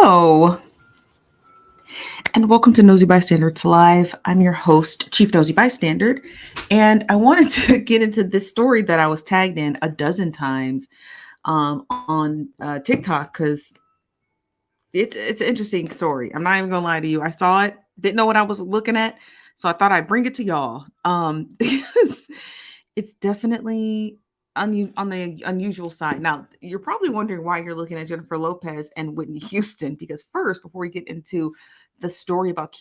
Hello, and welcome to Nosy Bystanders Live. I'm your host, Chief Nosy Bystander, and I wanted to get into this story that I was tagged in a dozen times on TikTok because it's an interesting story. I'm not even gonna lie to you. I saw it, didn't know what I was looking at, so I thought I'd bring it to y'all. It's definitely on the unusual side. Now, you're probably wondering why you're looking at Jennifer Lopez and Whitney Houston, because first, before we get into the story about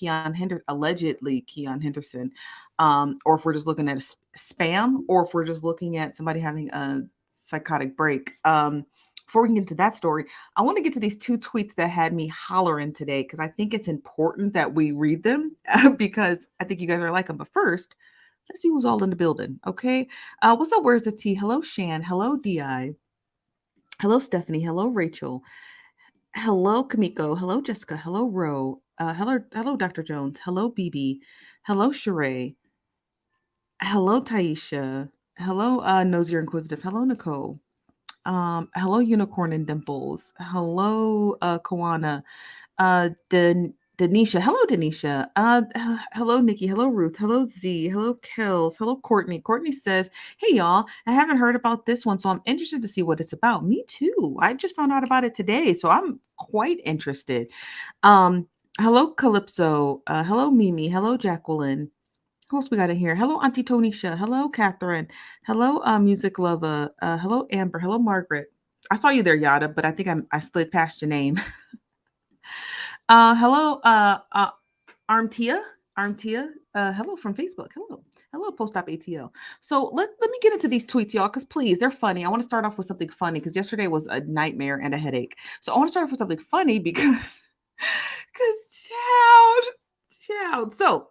allegedly Keon Henderson, or if we're just looking at spam, or if we're just looking at somebody having a psychotic break. Before we get into that story, I want to get to these two tweets that had me hollering today because I think it's important that we read them because I think you guys are like them. But first, let's see who's all in the building. Okay. What's up? Where's the tea? Hello, Shan. Hello, Di. Hello, Stephanie. Hello, Rachel. Hello, Kamiko. Hello, Jessica. Hello, Ro. Hello, Dr. Jones. Hello, BB. Hello, Sheree. Hello, Taisha. Hello, Nosier Inquisitive. Hello, Nicole. Hello, Unicorn and Dimples. Hello, Kawana. Denisha. Hello, Denisha. Hello, Nikki. Hello, Ruth. Hello, Z. Hello, Kels. Hello, Courtney. Courtney says, "Hey, y'all. I haven't heard about this one, so I'm interested to see what it's about." Me too. I just found out about it today, so I'm quite interested. Hello, Calypso. Hello, Mimi. Hello, Jacqueline. Who else we got in here? Hello, Auntie Tonisha. Hello, Catherine. Hello, Music Lover. Hello, Amber. Hello, Margaret. I saw you there, Yada, but I think I slid past your name. Hello, Armtia. Armtia. Hello from Facebook. Hello. Hello, Post-op ATL. So let me get into these tweets, y'all, because please, they're funny. I want to start off with something funny because yesterday was a nightmare and a headache. So I want to start off with something funny because child. So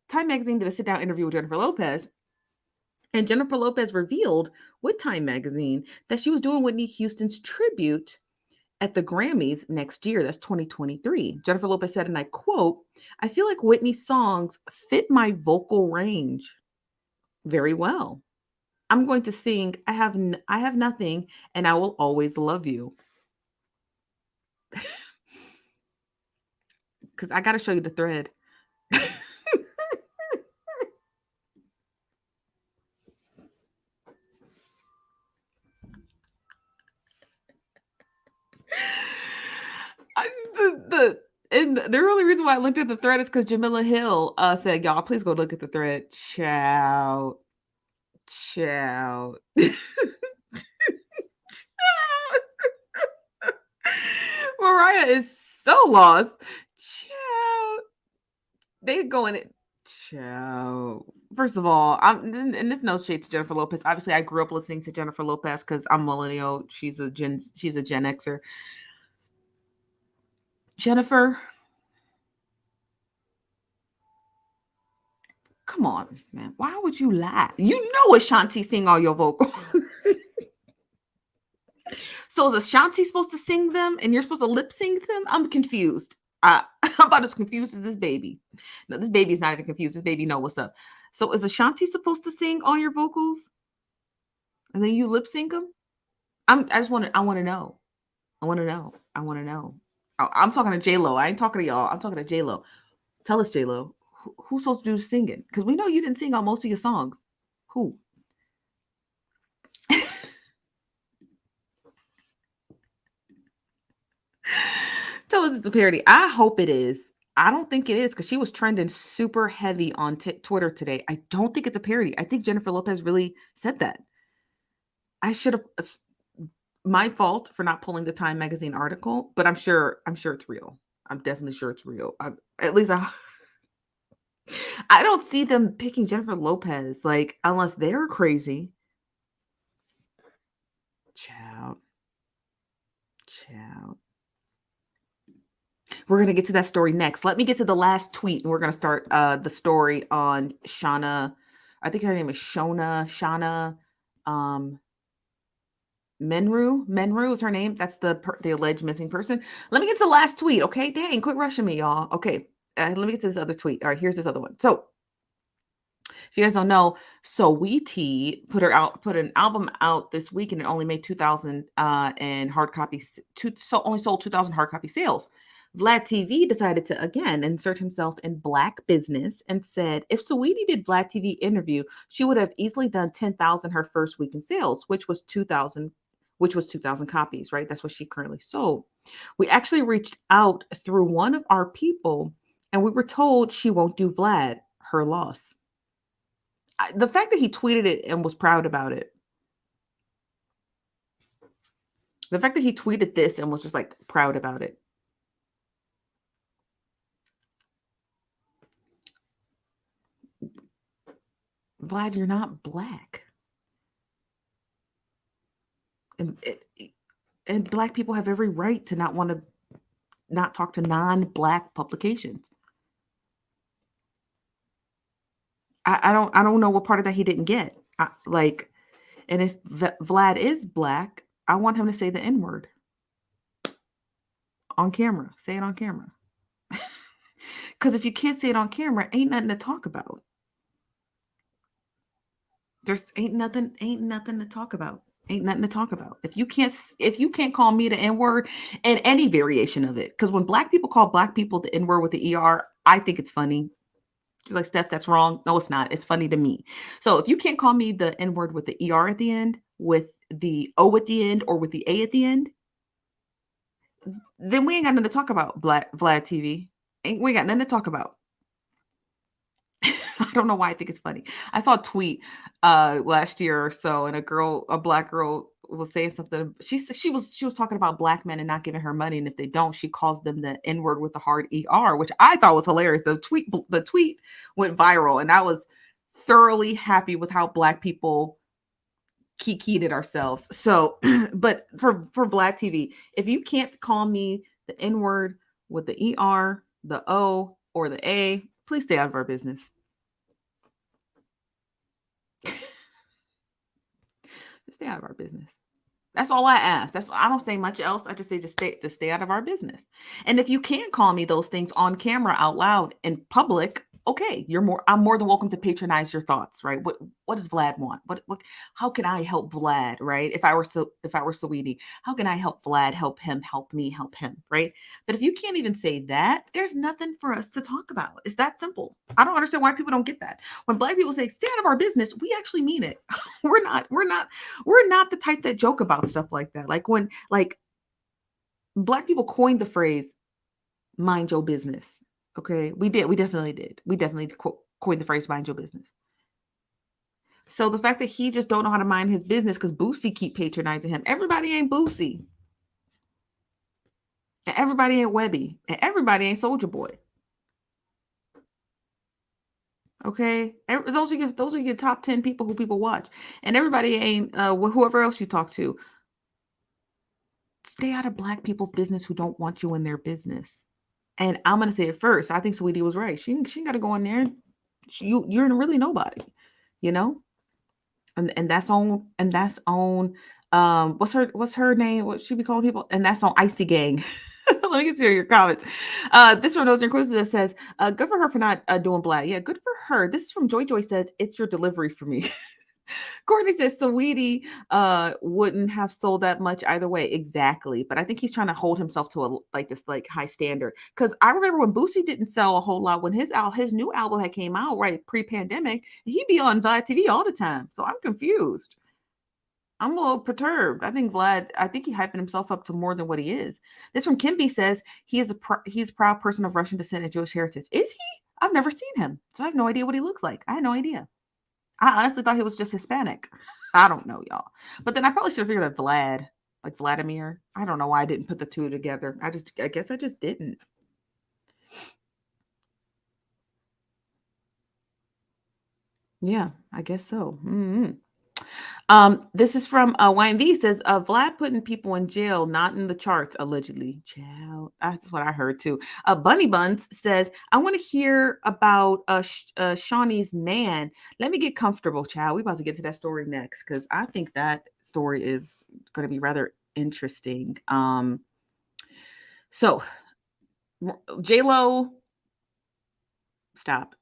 Time Magazine did a sit-down interview with Jennifer Lopez, and Jennifer Lopez revealed with Time Magazine that she was doing Whitney Houston's tribute at the Grammys next year. That's 2023. Jennifer Lopez said, and I quote, "I feel like Whitney's songs fit my vocal range very well. I'm going to sing I have nothing and I will always love you." Because I got to show you the thread. And the only reason why I looked at the thread is because Jamila Hill said, "Y'all, please go look at the thread." Child. Mariah is so lost. Child. They going it. Child. First of all, and this no shade to Jennifer Lopez. Obviously, I grew up listening to Jennifer Lopez because I'm millennial. She's a Gen Xer. Jennifer, come on, man. Why would you lie? You know Ashanti sing all your vocals. So is Ashanti supposed to sing them and you're supposed to lip sync them? I'm confused. I'm about as confused as this baby. No, this baby's not even confused. This baby know what's up. So is Ashanti supposed to sing all your vocals and then you lip sync them? I want to know. I want to know. I'm talking to J-Lo. I ain't talking to y'all. I'm talking to J-Lo. Tell us, J-Lo, who's supposed to do the singing? Because we know you didn't sing on most of your songs. Who? Tell us it's a parody. I hope it is. I don't think it is because she was trending super heavy on Twitter today. I don't think it's a parody. I think Jennifer Lopez really said that. I should have. My fault for not pulling the Time Magazine article, but I'm sure it's real. I'm definitely sure it's real. At least I don't see them picking Jennifer Lopez like unless they're crazy. Child. We're going to get to that story next. Let me get to the last tweet, and we're going to start the story on Shona. I think her name is Shona Meneru. Meneru is her name. That's the alleged missing person. Let me get to the last tweet, okay? Dang, quit rushing me, y'all. Okay, let me get to this other tweet. All right, here's this other one. So If you guys don't know, Saweetie put an album out this week, and it only made 2,000 in hard copies. So only sold 2,000 hard copy sales. Vlad TV decided to again insert himself in black business and said if Saweetie did Vlad TV interview, she would have easily done 10,000 her first week in sales, which was 2,000 copies, right? That's what she currently sold. We actually reached out through one of our people, and we were told she won't do Vlad. Her loss. The fact that he tweeted it and was proud about it. The fact that he tweeted this and was just like proud about it. Vlad, you're not black. And black people have every right to not want to not talk to non-black publications. I don't know what part of that he didn't get. And if Vlad is black, I want him to say the N-word on camera. Say it on camera. Because if you can't say it on camera, ain't nothing to talk about. There's ain't nothing to talk about. Ain't nothing to talk about. If you can't call me the N-word and any variation of it, because when black people call black people the N-word with the ER, I think it's funny. You're like, Steph, that's wrong. No, it's not. It's funny to me. So if you can't call me the N-word with the ER at the end, with the O at the end, or with the A at the end, then we ain't got nothing to talk about, Vlad TV. We ain't got nothing to talk about. I don't know why I think it's funny. I saw a tweet last year or so, and a black girl was saying something. She was talking about black men and not giving her money, and if they don't, she calls them the N-word with the hard ER, which I thought was hilarious. The tweet went viral, and I was thoroughly happy with how black people kikied it ourselves. So, but for Vlad TV, if you can't call me the N-word with the ER, the O, or the A, please stay out of our business. Stay out of our business. That's all I ask. I don't say much else. I just say just stay out of our business. And if you can't call me those things on camera out loud in public, okay, I'm more than welcome to patronize your thoughts, right? What does Vlad want? What how can I help Vlad, right? If I were Saweetie, how can I help Vlad, help him, help me, help him, right? But if you can't even say that, there's nothing for us to talk about. It's that simple. I don't understand why people don't get that. When black people say stay out of our business, we actually mean it. We're not the type that joke about stuff like that. Like when black people coined the phrase mind your business. Okay, we definitely did. We definitely coined the phrase mind your business. So the fact that he just don't know how to mind his business because Boosie keep patronizing him. Everybody ain't Boosie. And everybody ain't Webby. And everybody ain't Soulja Boy. Okay, those are your top 10 people who people watch, and everybody ain't whoever else you talk to. Stay out of black people's business who don't want you in their business. And I'm gonna say it first. I think Saweetie was right. She got to go in there. You're really nobody, you know. And that's on what's her name? What she be calling people? And that's on Icy Gang. Let me get to your comments. This from Northern Cruises that says, good for her for not doing black. Yeah, good for her. This is from Joy Joy says, it's your delivery for me. Courtney says Saweetie wouldn't have sold that much either way. Exactly. But I think he's trying to hold himself to this high standard. Because I remember when Boosie didn't sell a whole lot when his new album had came out, right, pre-pandemic, he'd be on Vlad TV all the time. So I'm confused. I'm a little perturbed. I think he hyping himself up to more than what he is. This from Kimby says he's a proud person of Russian descent and Jewish heritage. Is he? I've never seen him. So I have no idea what he looks like. I had no idea. I honestly thought he was just Hispanic. I don't know, y'all. But then I probably should have figured that Vlad, like Vladimir. I don't know why I didn't put the two together. I guess I just didn't. Yeah, I guess so. Mm-hmm. This is from YMV says Vlad putting people in jail, not in the charts, allegedly. Child, that's what I heard too. Bunny Buns says, I want to hear about Shawnee's man. Let me get comfortable, child. We about to get to that story next because I think that story is going to be rather interesting. So J-Lo, stop.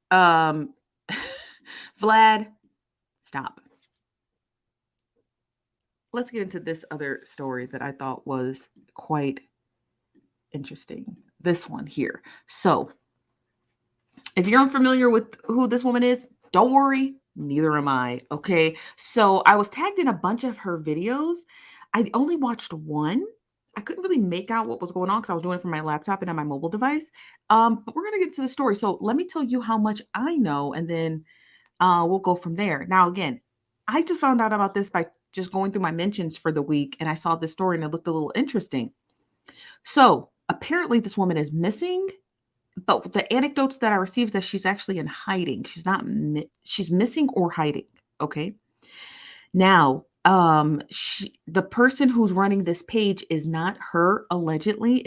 Vlad, stop. Let's get into this other story that I thought was quite interesting. This one here. So, if you're unfamiliar with who this woman is, don't worry, neither am I. Okay. So, I was tagged in a bunch of her videos. I only watched one. I couldn't really make out what was going on because I was doing it from my laptop and on my mobile device. But we're gonna get to the story. So let me tell you how much I know, and then we'll go from there. Now, again, I just found out about this by just going through my mentions for the week, and I saw this story and it looked a little interesting. So apparently, this woman is missing, but the anecdotes that I received that she's actually in hiding. She's not. She's missing or hiding. Okay. Now, the person who's running this page is not her. Allegedly,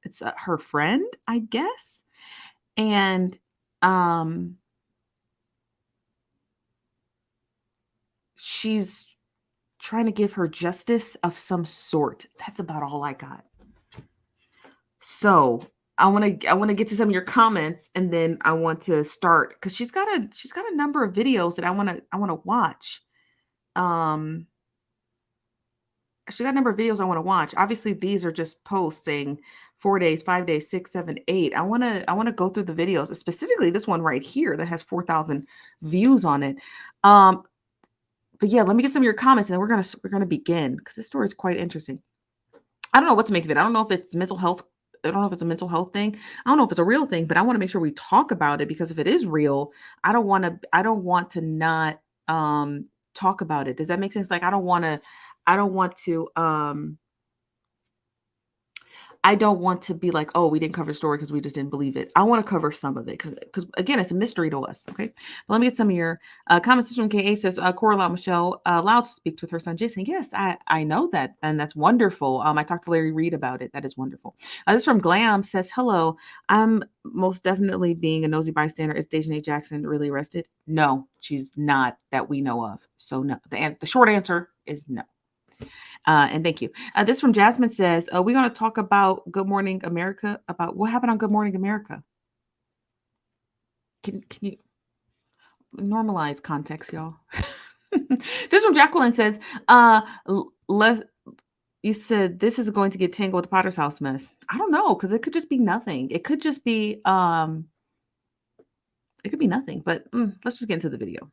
it's her friend, I guess, and um, she's trying to give her justice of some sort. That's about all I got. So I want to get to some of your comments, and then I want to start because she's got a number of videos that I want to watch. Um, she got a number of videos I want to watch. Obviously, these are just posts saying 4 days, 5 days, 6, 7, 8. I want to go through the videos, specifically this one right here that has 4,000 views on it. Um, but yeah, let me get some of your comments, and then we're gonna begin because this story is quite interesting. I don't know what to make of it. I don't know if it's mental health. I don't know if it's a mental health thing. I don't know if it's a real thing, but I want to make sure we talk about it because if it is real, I don't want to not talk about it. Does that make sense? Like I don't want to be like, oh, we didn't cover the story because we just didn't believe it. I want to cover some of it because again, it's a mystery to us. Okay, but let me get some of your comments. This from KA says, Cora allowed Michelle allowed to speak with her son Jason. Yes, I know that, and that's wonderful. I talked to Larry Reed about it. That is wonderful. This from Glam says, hello. I'm most definitely being a nosy bystander. Is Dejanay Jackson really arrested? No, she's not that we know of. So no, the short answer is no. And thank you. This from Jasmine says, we're going to talk about Good Morning America, about what happened on Good Morning America. Can you normalize context, y'all? This from Jacqueline says, you said this is going to get tangled with the Potter's house mess. I don't know, because it could just be nothing. It could just be, it could be nothing, but let's just get into the video.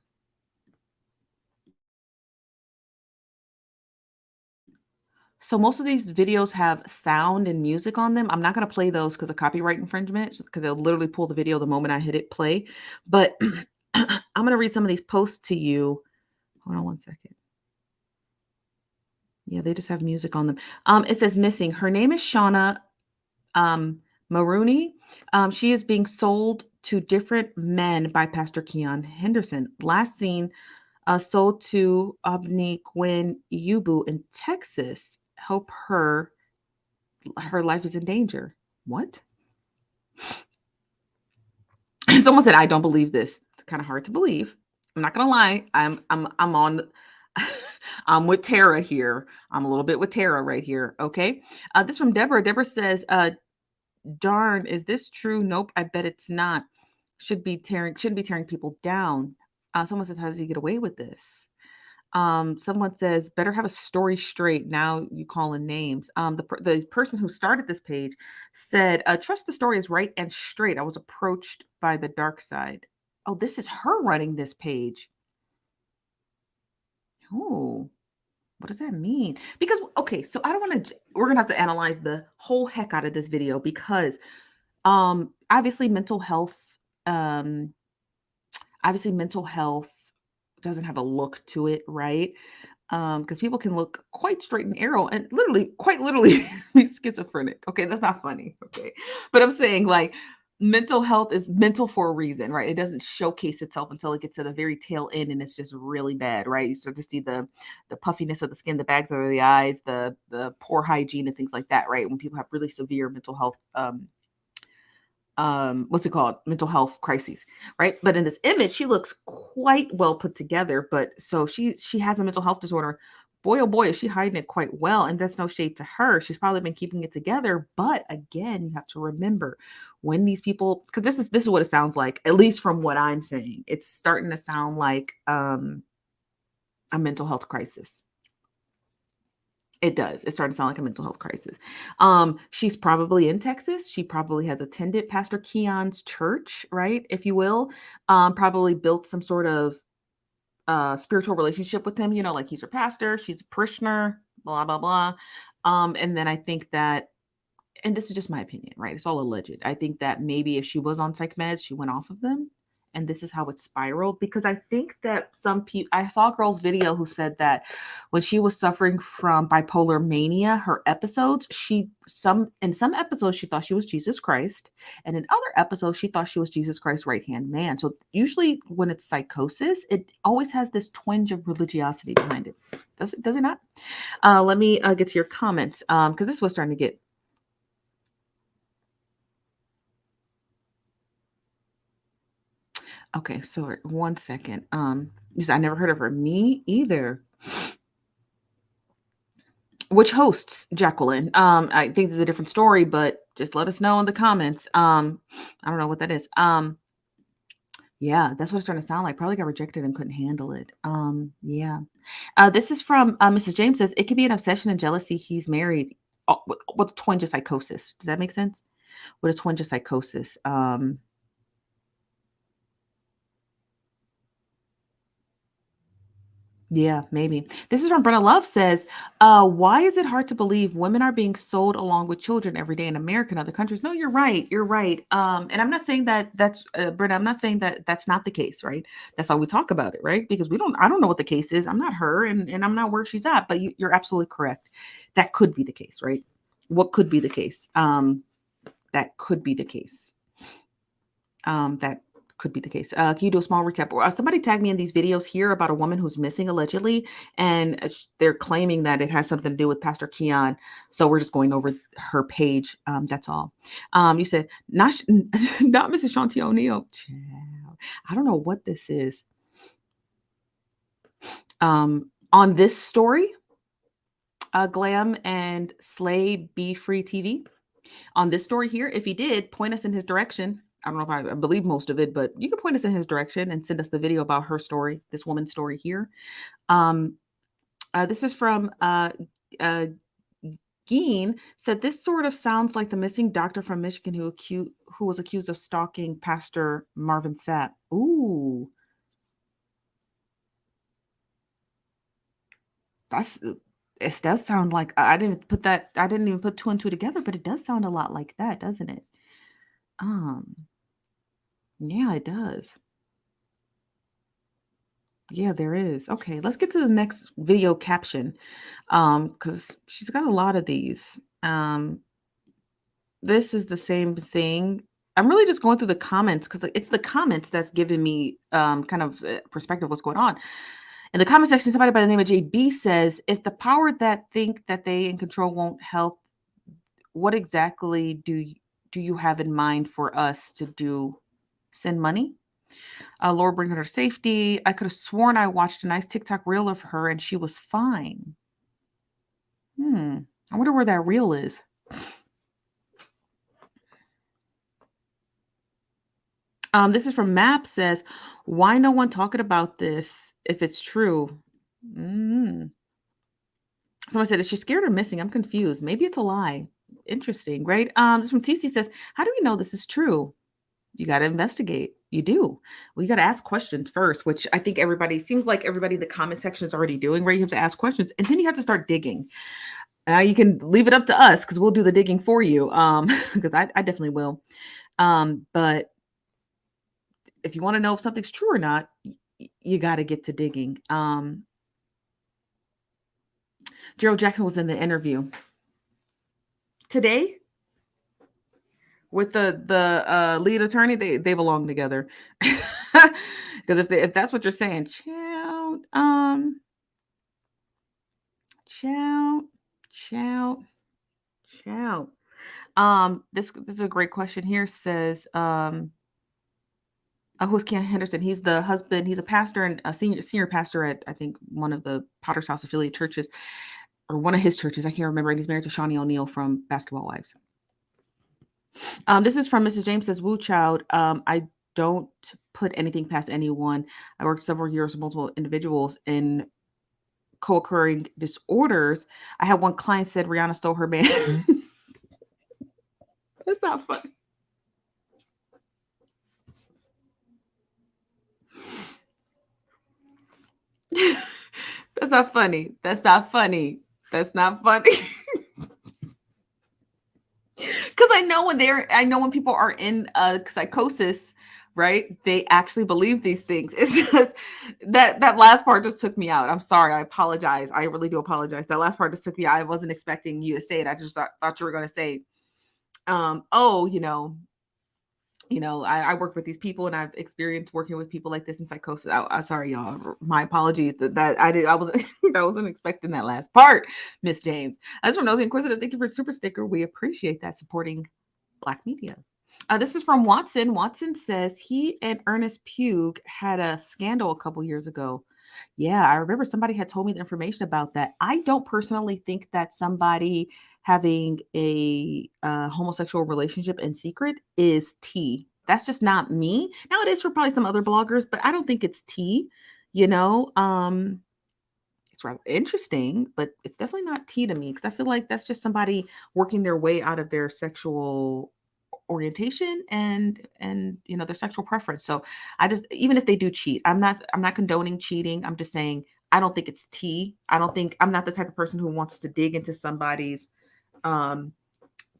So most of these videos have sound and music on them. I'm not going to play those because of copyright infringement, because they'll literally pull the video the moment I hit it play. But I'm going to read some of these posts to you. Hold on one second. Yeah, they just have music on them. It says missing. Her name is Shona Meneru. She is being sold to different men by Pastor Keion Henderson. Last seen sold to Abni Gwen Yubu in Texas. Help her. Her life is in danger. What? Someone said, I don't believe this. It's kind of hard to believe. I'm not gonna lie. I'm on I'm with Tara here. I'm a little bit with Tara right here. Okay. This from Deborah. Deborah says, darn, is this true? Nope, I bet it's not. Shouldn't be tearing people down. Someone says, how does he get away with this? Someone says, better have a story straight. Now you calling names. The person who started this page said, trust the story is right and straight. I was approached by the dark side. Oh, this is her running this page. Oh, what does that mean? Because, okay, so I don't want to, we're going to have to analyze the whole heck out of this video because, obviously mental health doesn't have a look to it, right? Because people can look quite straight and arrow and quite literally be schizophrenic. Okay, that's not funny. Okay, but I'm saying like mental health is mental for a reason, right? It doesn't showcase itself until it gets to the very tail end and it's just really bad, right? You start to see the puffiness of the skin, the bags under the eyes, the poor hygiene and things like that, right? When people have really severe mental health what's it called, mental health crises, right? But in this image she looks quite well put together, but so she has a mental health disorder, boy, oh boy, is she hiding it quite well. And that's no shade to her. She's probably been keeping it together. But again, you have to remember when these people, because this is what it sounds like, at least from what I'm saying. It's starting to sound like a mental health crisis. It does. It's starting to sound like a mental health crisis. She's probably in Texas. She probably has attended Pastor Keon's church, right? If you will. Probably built some sort of spiritual relationship with him, like he's her pastor, she's a parishioner, blah, blah, blah. And then I think that, and this is just my opinion, right? It's all alleged. I think that maybe if she was on psych meds, she went off of them. And this is how it spiraled, because I think that some people, I saw a girl's video who said that when she was suffering from bipolar mania, her episodes, in some episodes, she thought she was Jesus Christ. And in other episodes, she thought she was Jesus Christ's right-hand man. So usually when it's psychosis, it always has this twinge of religiosity behind it. Does it not? Let me get to your comments, because this was starting to get. Okay, so 1 second. You said, I never heard of her. Me either. Which hosts, Jacqueline? I think there's a different story, but just let us know in the comments. I don't know what that is. Yeah, that's what it's starting to sound like. Probably got rejected and couldn't handle it. Yeah. This is from Mrs. James says it could be an obsession and jealousy. He's married with a twinge of psychosis. Does that make sense? With a twinge of psychosis. Yeah, maybe. This is from Brenna Love says, why is it hard to believe women are being sold along with children every day in America and other countries? No, you're right. You're right. And I'm not saying that that's Brenna, I'm not saying that that's not the case, right? That's how we talk about it, right? Because I don't know what the case is. I'm not her and I'm not where she's at, but you're absolutely correct. That could be the case, right? What could be the case? That could be the case. That could be the case. Can you do a small recap? Somebody tagged me in these videos here about a woman who's missing allegedly, and they're claiming that it has something to do with Pastor Keon. So we're just going over her page. That's all. You said not not Mrs. Shanti O'Neill. I don't know what this is. On this story, Glam and Slay Be Free TV. On this story here, if he did, point us in his direction. I don't know if I believe most of it, but you can point us in his direction and send us the video about her story, this woman's story here. This is from Geen, said this sort of sounds like the missing doctor from Michigan who was accused of stalking Pastor Marvin Sapp. Ooh. It does sound like I didn't even put two and two together, but it does sound a lot like that, doesn't it? Yeah, it does. Yeah, there is. Okay, let's get to the next video caption. Because she's got a lot of these. This is the same thing. I'm really just going through the comments because it's the comments that's giving me kind of perspective of what's going on. In the comment section, somebody by the name of JB says, if the power that think that they in control won't help, what exactly do you have in mind for us to do? Send money? Lord, bring her to safety. I could have sworn I watched a nice TikTok reel of her and she was fine. I wonder where that reel is. This is from Map says, why no one talking about this if it's true? Someone said, is she scared or missing? I'm confused. Maybe it's a lie. Interesting, right? This from Cece says, how do we know this is true? You got to investigate. You do. Well, you got to ask questions first, which I think seems like everybody in the comment section is already doing, right? You have to ask questions and then you have to start digging. You can leave it up to us because we'll do the digging for you. Because I definitely will. But if you want to know if something's true or not, you got to get to digging. Gerald Jackson was in the interview today with the lead attorney. They belong together. Because if that's what you're saying, shout. This is a great question here. Says Who's Keon Henderson? He's the husband. He's a pastor and a senior pastor at, I think, one of the Potter's House affiliate churches, or one of his churches. I can't remember. And he's married to Shawnee O'Neal from Basketball Wives. This is from Mrs. James says, Woo Child. I don't put anything past anyone. I worked several years with multiple individuals in co-occurring disorders. I had one client said Rihanna stole her man. That's not funny. That's not funny. That's not funny. That's not funny. Because I know when people are in psychosis, right? They actually believe these things. It's just that last part just took me out. I'm sorry. I apologize. I really do apologize. That last part just took me out. I wasn't expecting you to say it. I just thought you were going to say, oh, I work with these people and I've experienced working with people like this in psychosis. I'm sorry, y'all. My apologies that I wasn't expecting that last part, Miss James. As from Nosy Inquisitive, thank you for super sticker. We appreciate that, supporting Black media. This is from Watson. Watson says he and Ernest Pugh had a scandal a couple years ago. Yeah, I remember somebody had told me the information about that. I don't personally think that somebody having a homosexual relationship in secret is tea. That's just not me. Now it is for probably some other bloggers, but I don't think it's tea. You know, it's rather interesting, but it's definitely not tea to me because I feel like that's just somebody working their way out of their sexual orientation and their sexual preference. So I just, even if they do cheat, I'm not condoning cheating. I'm just saying I don't think it's tea. I'm not the type of person who wants to dig into somebody's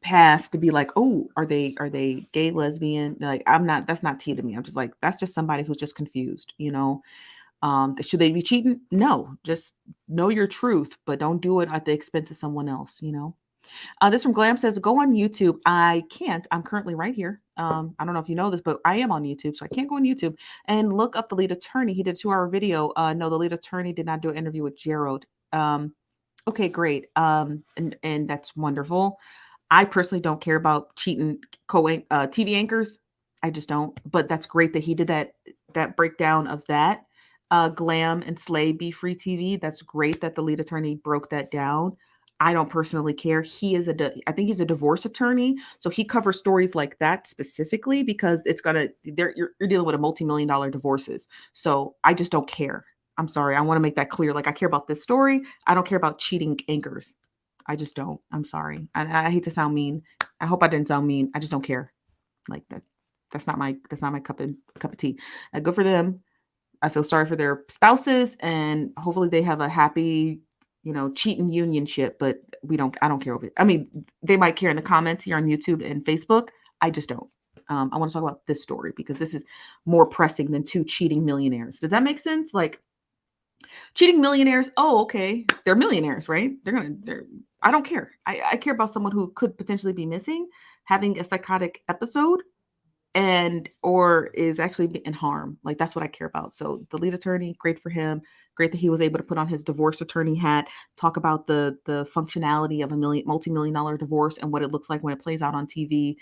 past to be like, oh, are they gay, lesbian? Like, that's not tea to me. I'm just like, that's just somebody who's just confused. Should they be cheating? No, just know your truth, but don't do it at the expense of someone else. This from Glam says, go on YouTube. I can't. I'm currently right here. I don't know if you know this, but I am on YouTube, so I can't go on YouTube and look up the lead attorney. He did a 2-hour video. No, the lead attorney did not do an interview with Gerald. Okay, great. And that's wonderful. I personally don't care about cheating TV anchors. I just don't. But that's great that he did that breakdown of that. Glam and Slay Be Free TV. That's great that the lead attorney broke that down. I don't personally care. I think he's a divorce attorney, so he covers stories like that specifically because you're dealing with a multi-million-dollar divorces. So I just don't care. I'm sorry. I want to make that clear. Like, I care about this story. I don't care about cheating anchors. I just don't. I'm sorry. I hate to sound mean. I hope I didn't sound mean. I just don't care. Like that's not my cup of tea. Good for them. I feel sorry for their spouses, and hopefully they have a happy, cheating unionship, but I don't care over it. I mean, they might care in the comments here on YouTube and Facebook. I just don't. I want to talk about this story because this is more pressing than 2 cheating millionaires. Does that make sense? Like, cheating millionaires. Oh, okay. They're millionaires, right? I don't care. I care about someone who could potentially be missing, having a psychotic episode, or is actually in harm. Like, that's what I care about. So the lead attorney, great for him. Great that he was able to put on his divorce attorney hat, talk about the functionality of a multi-million-dollar divorce and what it looks like when it plays out on TV,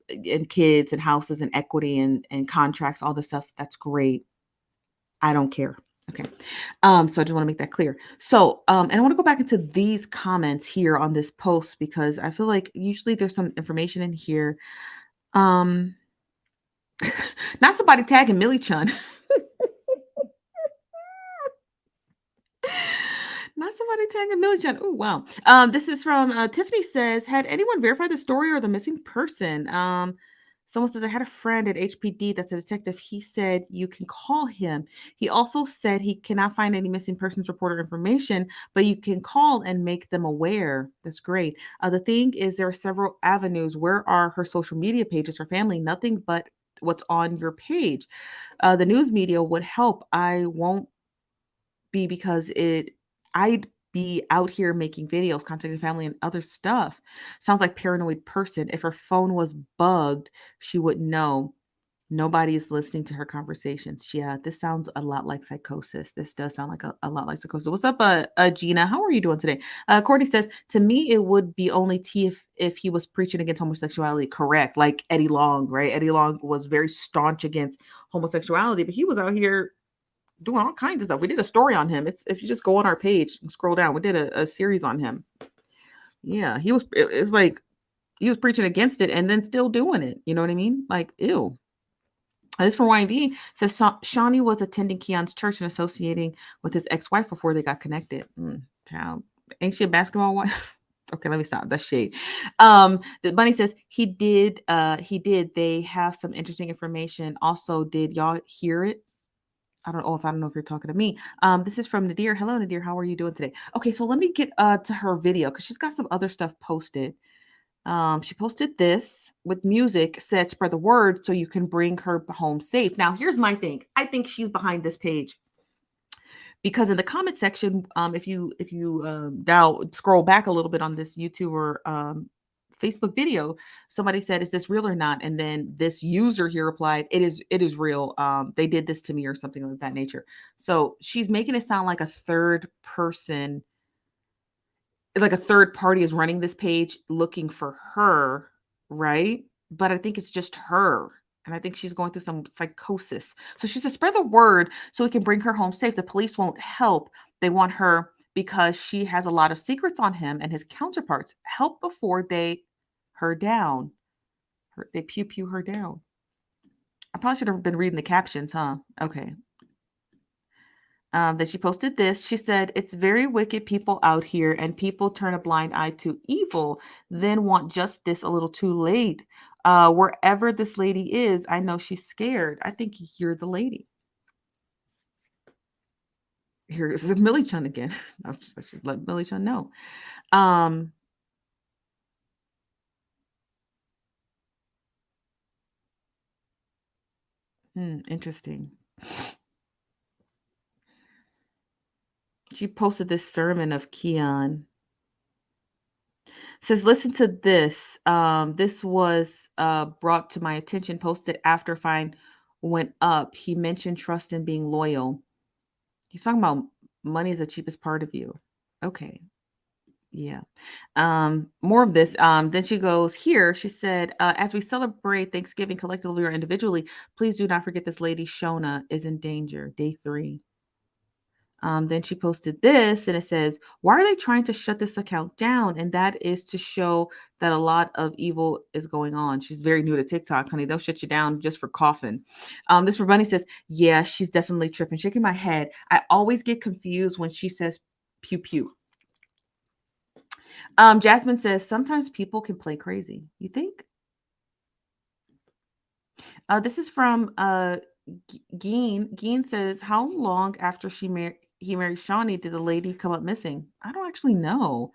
and kids and houses and equity and contracts, all this stuff. That's great. I don't care. Okay. So I just want to make that clear. So, and I want to go back into these comments here on this post because I feel like usually there's some information in here. Not somebody tagging Millie Chun. Not somebody tagging Millie Chun. Oh, wow. This is from Tiffany says, had anyone verified the story or the missing person? Someone says, I had a friend at HPD that's a detective. He said you can call him. He also said he cannot find any missing persons report or information, but you can call and make them aware. That's great. The thing is, there are several avenues. Where are her social media pages, her family? Nothing but what's on your page. The news media would help. I won't be because I'd be out here making videos, contacting family and other stuff. Sounds like paranoid person. If her phone was bugged, she wouldn't know. Nobody's listening to her conversations. Yeah, this sounds a lot like psychosis. This does sound like a lot like psychosis. What's up, Gina? How are you doing today? Courtney says, to me, it would be only tea if he was preaching against homosexuality. Correct. Like Eddie Long, right? Eddie Long was very staunch against homosexuality, but he was out here doing all kinds of stuff. We did a story on him. It's if you just go on our page and scroll down, we did a series on him. Yeah, it's like he was preaching against it and then still doing it. You know what I mean? Like, ew. This from YV says Shawnee was attending Keon's church and associating with his ex-wife before they got connected. Child, ain't she a basketball wife? Okay, let me stop. That's shade. The Bunny says he did. He did. They have some interesting information. Also, did y'all hear it? I don't know if you're talking to me. This is from Nadir. Hello, Nadir. How are you doing today? Okay, so let me get to her video because she's got some other stuff posted. She posted this with music, said spread the word so you can bring her home safe. Now, here's my thing. I think she's behind this page because in the comment section, if you now scroll back a little bit on this YouTube or Facebook video, somebody said, "Is this real or not?" And then this user here replied, It is real. They did this to me," or something like that nature. So she's making it sound like a third person, like a third party is running this page looking for her, right? But I think it's just her. And I think she's going through some psychosis. So she says, spread the word so we can bring her home safe. The police won't help. They want her because she has a lot of secrets on him and his counterparts. Help before they her down. They pew pew her down. I probably should have been reading the captions, huh? Okay. That she posted this. She said, "It's very wicked people out here, and people turn a blind eye to evil, then want justice a little too late. Wherever this lady is, I know she's scared. I think you're the lady." Here is Millie Chun again. I should let Millie Chun know. Um, Interesting. She posted this sermon of Keon. Says, listen to this. This was brought to my attention, posted after Fine went up. He mentioned trust and being loyal. He's talking about money is the cheapest part of you. Okay. Yeah. More of this. Then she goes here. She said, as we celebrate Thanksgiving collectively or individually, please do not forget this lady Shona is in danger. Day 3. Then she posted this and it says, why are they trying to shut this account down? And that is to show that a lot of evil is going on. She's very new to TikTok, honey. They'll shut you down just for coughing. This for Bunny says, yeah, she's definitely tripping. Shaking my head. I always get confused when she says pew pew. Jasmine says, sometimes people can play crazy. You think? This is from Geen. Geen says, how long after he married Shawnee did the lady come up missing? I don't actually know.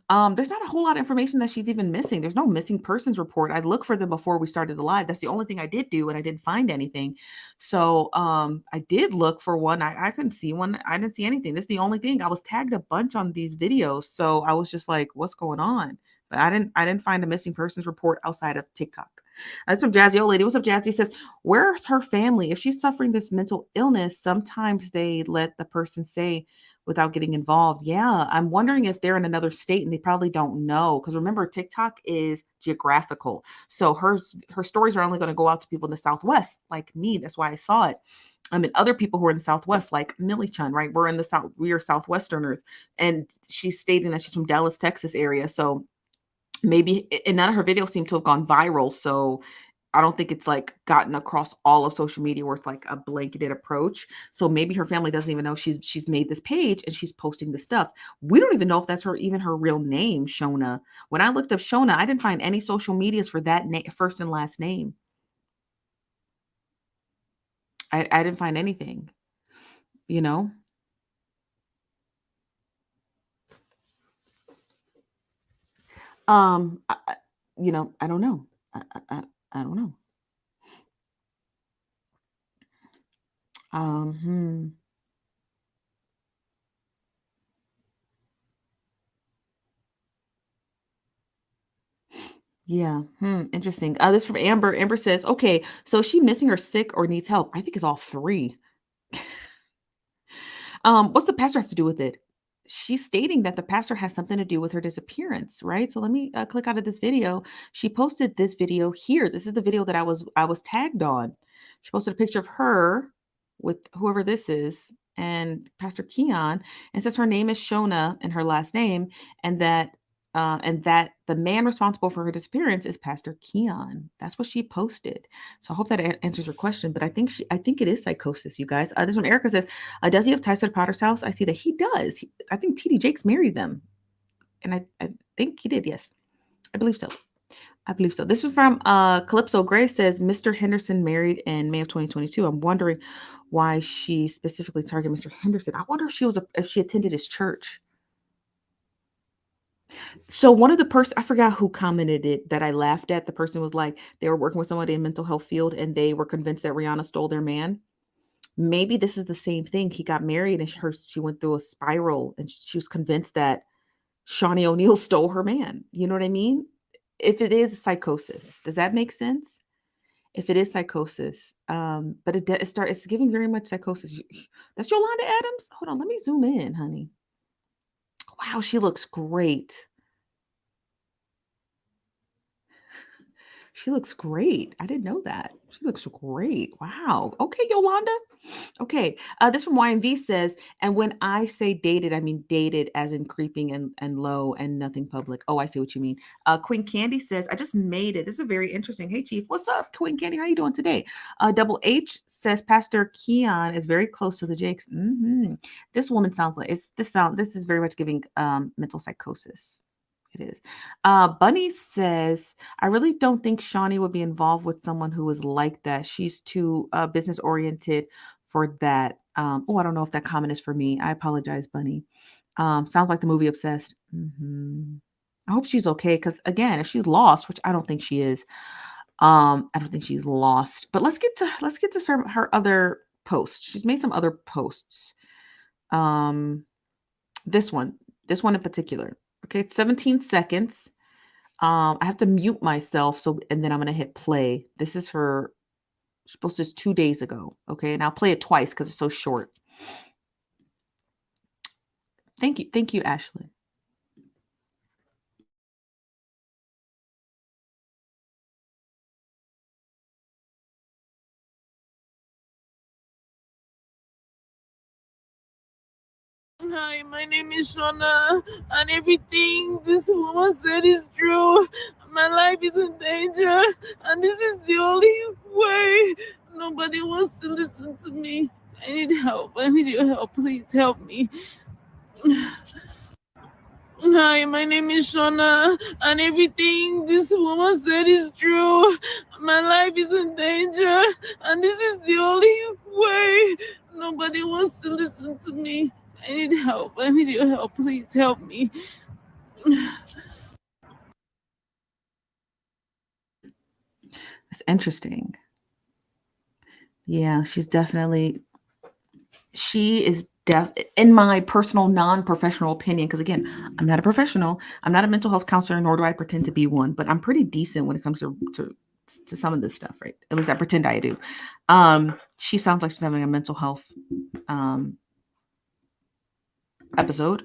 There's not a whole lot of information that she's even missing. There's no missing persons report. I looked for them before we started the live. That's the only thing I did do, and I didn't find anything. So I did look for one. I couldn't see one. I didn't see anything. This is the only thing. I was tagged a bunch on these videos, so I was just like, what's going on? But I didn't find a missing persons report outside of TikTok. That's from Jazzy. Old lady. What's up, Jazzy? Says, where's her family? If she's suffering this mental illness, sometimes they let the person say without getting involved. Yeah, I'm wondering if they're in another state and they probably don't know. Because remember, TikTok is geographical. So her stories are only going to go out to people in the Southwest, like me. That's why I saw it. I mean, other people who are in the Southwest, like Millie Chun, right? We're in the South. We are Southwesterners. And she's stating that she's from Dallas, Texas area. So maybe, and none of her videos seem to have gone viral. So I don't think it's like gotten across all of social media where it's like a blanketed approach. So maybe her family doesn't even know she's made this page and she's posting this stuff. We don't even know if that's her real name, Shona. When I looked up Shona, I didn't find any social medias for that first and last name. I didn't find anything, you know. I, I don't know. I don't know. Hmm. Yeah. Interesting. This from Amber. Amber says, okay, so is she missing or sick or needs help? I think it's all three. What's the pastor have to do with it? She's stating that the pastor has something to do with her disappearance, right? So let me click out of this video. She posted this video here. This is the video that I was tagged on. She posted a picture of her with whoever this is and Pastor Keon, and says her name is Shona and her last name, and that the man responsible for her disappearance is Pastor Keon. That's what she posted. So I hope that answers your question. But I think it is psychosis, you guys. This one, Erica says, does he have ties to the Potter's house? I see that he does. I think TD Jakes married them. And I think he did, yes. I believe so. I believe so. This is from Calypso Gray says, Mr. Henderson married in May of 2022. I'm wondering why she specifically targeted Mr. Henderson. I wonder if she attended his church. So one of the person, I forgot who commented it that I laughed at. The person was like, they were working with somebody in mental health field and they were convinced that Rihanna stole their man. Maybe this is the same thing. He got married and she went through a spiral and she was convinced that Shawnee O'Neal stole her man. You know what I mean? If it is psychosis, does that make sense? If it is psychosis, but it's giving very much psychosis. That's Yolanda Adams. Hold on, let me zoom in, honey. Wow, she looks great. She looks great. I didn't know that. She looks great. Wow. Okay, Yolanda. Okay. This from YMV says, and when I say dated, I mean dated as in creeping and low and nothing public. Oh, I see what you mean. Queen Candy says, I just made it. This is very interesting. Hey, Chief. What's up, Queen Candy? How you doing today? Double H says, Pastor Keon is very close to the Jakes. This woman sounds like this is very much giving mental psychosis. It is. Bunny says, I really don't think Shawnee would be involved with someone who is like that. She's too business oriented for that. I don't know if that comment is for me. I apologize, Bunny. Sounds like the movie Obsessed. I hope she's okay because again, if she's lost, which I don't think she is, I don't think she's lost. But let's get to her other posts. She's made some other posts. Um, this one, in particular. Okay, it's 17 seconds. I have to mute myself, and then I'm gonna hit play. This is her. She posted this 2 days ago. Okay, and I'll play it twice because it's so short. Thank you, Ashley. Hi, my name is Shona, and everything this woman said is true. My life is in danger, and this is the only way. Nobody wants to listen to me. I need help. I need your help. Please help me. Hi, my name is Shona, and everything this woman said is true. My life is in danger, and this is the only way. Nobody wants to listen to me. I need help. I need your help. Please help me. It's interesting. Yeah, she is in my personal non-professional opinion, because again, I'm not a professional, I'm not a mental health counselor, nor do I pretend to be one, but I'm pretty decent when it comes to some of this stuff, right? At least I pretend I do. She sounds like she's having a mental health episode.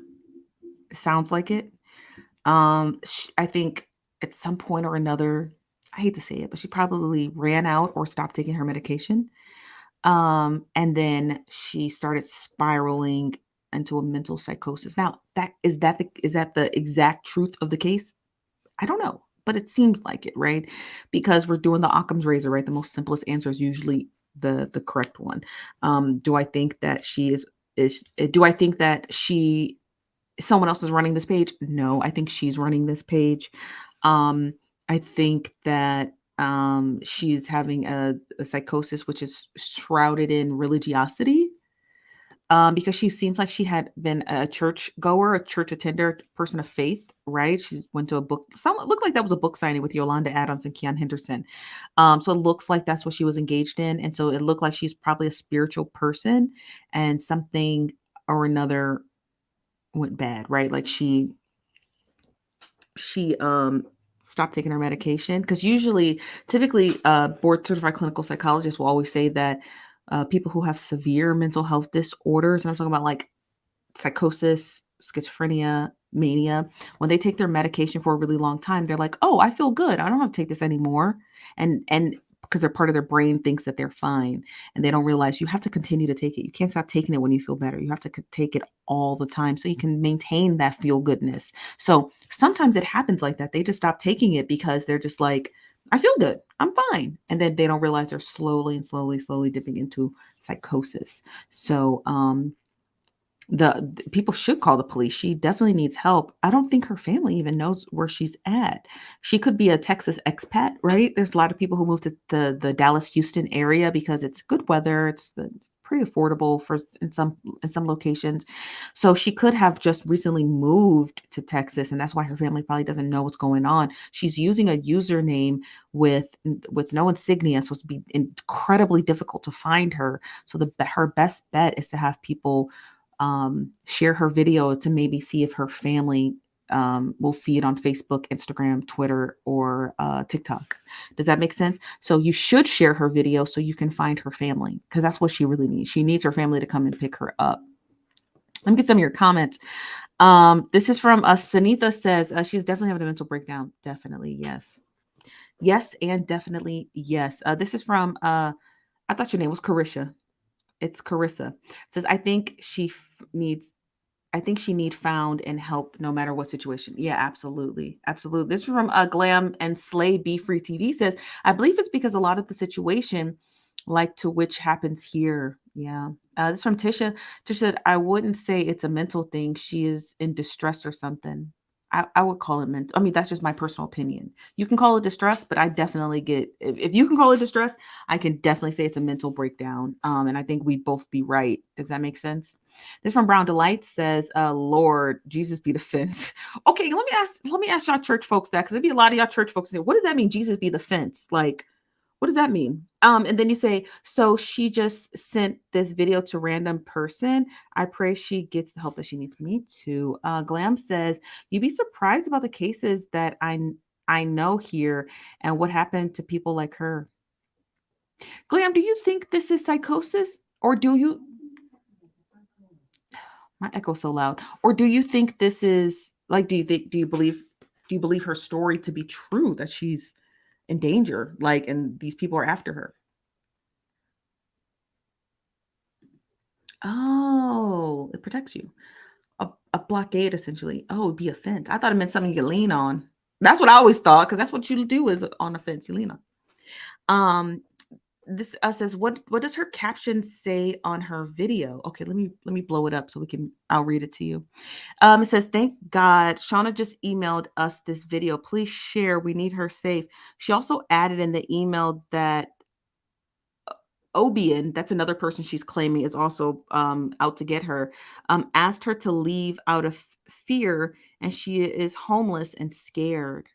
It sounds like it. I think at some point or another, I hate to say it, but she probably ran out or stopped taking her medication. And then she started spiraling into a mental psychosis. Now, is that the exact truth of the case? I don't know, but it seems like it, right? Because we're doing the Occam's razor, right? The most simplest answer is usually the correct one. Do I think that do I think that someone else is running this page? No, I think she's running this page. Um, I think that she's having a psychosis which is shrouded in religiosity, because she seems like she had been a church goer, a church attender, person of faith, right? She went to a book. Some looked like that was a book signing with Yolanda Adams and Keon Henderson. So it looks like that's what she was engaged in, and so it looked like she's probably a spiritual person, and something or another went bad, right? Like she stop taking her medication. Because typically, board certified clinical psychologists will always say that people who have severe mental health disorders, and I'm talking about like psychosis, schizophrenia, mania, when they take their medication for a really long time, they're like, "Oh, I feel good. I don't have to take this anymore." And because their part of their brain thinks that they're fine, and they don't realize you have to continue to take it. You can't stop taking it when you feel better. You have to take it all the time so you can maintain that feel goodness. So sometimes it happens like that. They just stop taking it because they're just like, "I feel good. I'm fine." And then they don't realize they're slowly and slowly, slowly dipping into psychosis. So the people should call the police. She definitely needs help. I don't think her family even knows where she's at. She could be a Texas expat, right? There's a lot of people who move to the Dallas Houston area because it's good weather. It's pretty affordable for in some locations. So she could have just recently moved to Texas, and that's why her family probably doesn't know what's going on. She's using a username with no insignia, so it's be incredibly difficult to find her. So her best bet is to have people share her video to maybe see if her family will see it on Facebook, Instagram, Twitter, or TikTok. Does that make sense? So you should share her video so you can find her family, because that's what she really needs. She needs her family to come and pick her up. Let me get some of your comments. This is from Sunitha says she's definitely having a mental breakdown. Definitely, yes. Yes, and definitely yes. This is from I thought your name was Carisha. It's Carissa. It says, I think she need found and help no matter what situation. Yeah, absolutely. Absolutely. This is from Glam and Slay Be Free TV says, I believe it's because a lot of the situation like to which happens here. Yeah. This is from Tisha. Tisha said, I wouldn't say it's a mental thing. She is in distress or something. I would call it mental. I mean, that's just my personal opinion. You can call it distress, but I definitely get, if you can call it distress, I can definitely say it's a mental breakdown. And I think we'd both be right. Does that make sense? This from Brown Delight says, Lord, Jesus be the fence. Okay, let me ask y'all church folks that, because there'd be a lot of y'all church folks say, what does that mean? Jesus be the fence? Like, what does that mean? And then you say, so she just sent this video to random person. I pray she gets the help that she needs. Me too. Glam says, you'd be surprised about the cases that I know here and what happened to people like her. Glam, do you think this is psychosis, or do you? My echo's so loud. Or do you think this is like? Do you believe her story to be true, that she's in danger, like, and these people are after her? Oh, it protects you. A blockade, essentially. Oh, it'd be a fence. I thought it meant something you could lean on. That's what I always thought, because that's what you do is on a fence, you lean on. This says, what does her caption say on her video? Okay, let me blow it up so I'll read it to you. It says, thank God Shona just emailed us this video. Please share. We need her safe. She also added in the email that Obian, that's another person she's claiming is also out to get her, asked her to leave out of fear, and she is homeless and scared.